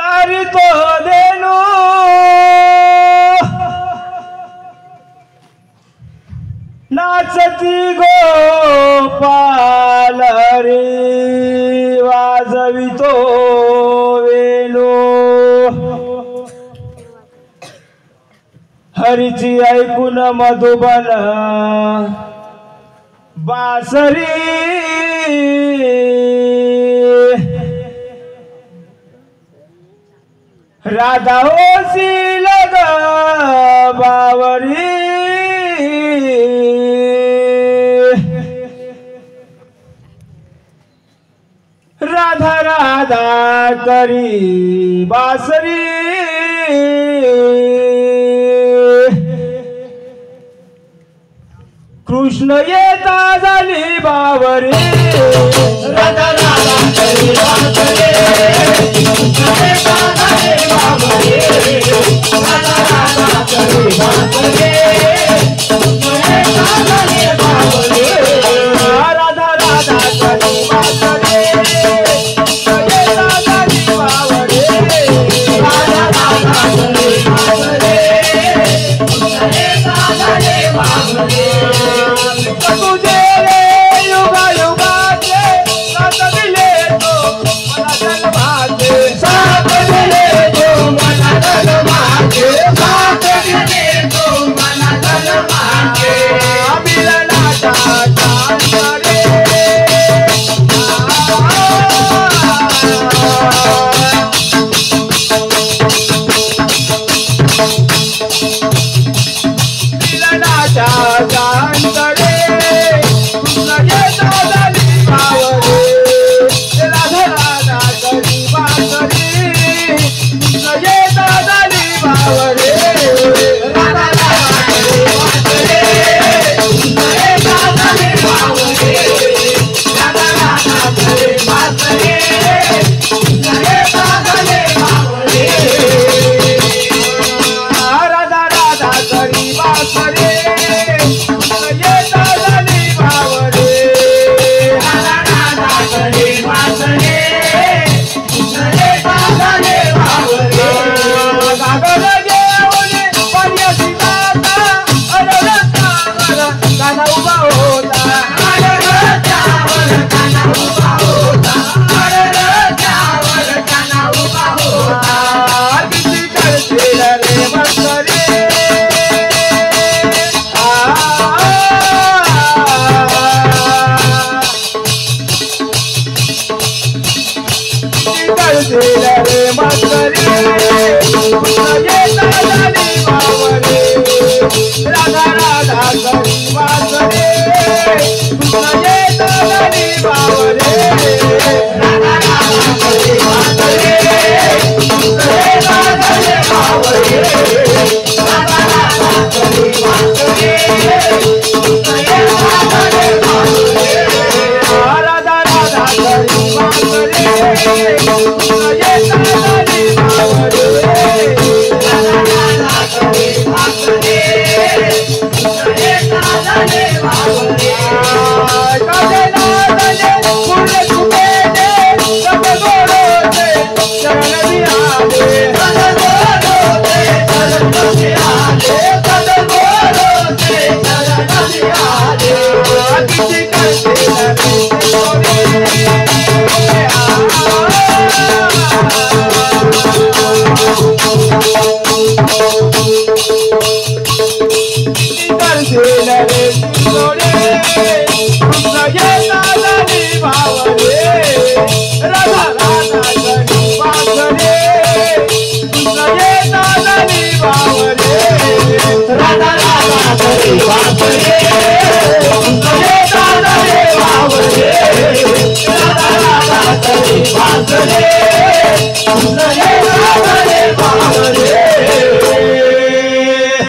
सारी तो देनो नाचती गोपाल रे वाजवितो वेणू हरीची ऐकून मधुबन बासरी राधा ओसील ग बावरी राधा राधा करी बासरी कृष्ण येता झाली बावरी राधा राधा करी बासरी कृष्ण येता झाली बावरी राधा राधा करी बासरी कृष्ण येता झाली बावरी राधा राधा करी बासरी कृष्ण येता झाली बावरी राधा राधा करी बासरी कृष्ण येता झाली बावरी तुझे युगा युगाचे साथ दिले तो मला जन्माचे साथ दिले तो मला जन्माचे साथ दिले तो मला जन्माचे मिलनाचा चांदरे मिलनाचा चांदरे कृष्ण येता झाली बावरी राधा राधा करी बासरी कृष्ण येता झाली बावरी राधा राधा करी बासरी कृष्ण येता झाली बावरी राधा राधा करी बासरी कृष्ण येता झाली बावरी राधा राधा करी बासरी कृष्ण येता झाली बावरी राधा राधा करी बासरी कृष्ण येता झाली बावरी गागल घेऊन पर्यसी जाता अररतावर काना उभा होता अररत्यावर काना उभा होता अररत्यावर काना उभा होता किती करशील रे मस्करी करशील रे मस्करी कृष्ण येता झाली बावरी राधा राधा करी बासरी कृष्ण येता झाली बावरी राधा राधा करी बासरी कृष्ण येता झाली बावरी राधा राधा करी बासरी कृष्ण येता झाली बावरी राधा राधा करी बासरी कृष्ण येता झाली बावरी राधा राधा करी बासरी कृष्ण येता झाली बावरी कसे नाचले फुले फुटेले सब गोडोचे शरण विहारे सदगोरोचे चरण विहारे सदगोरोचे चरण विहारे किती करशील रे करशील रे सोडे कृष्ण येता झाली बावरी राधा राधा करी बासरी कृष्ण येता झाली बावरी राधा राधा करी बासरी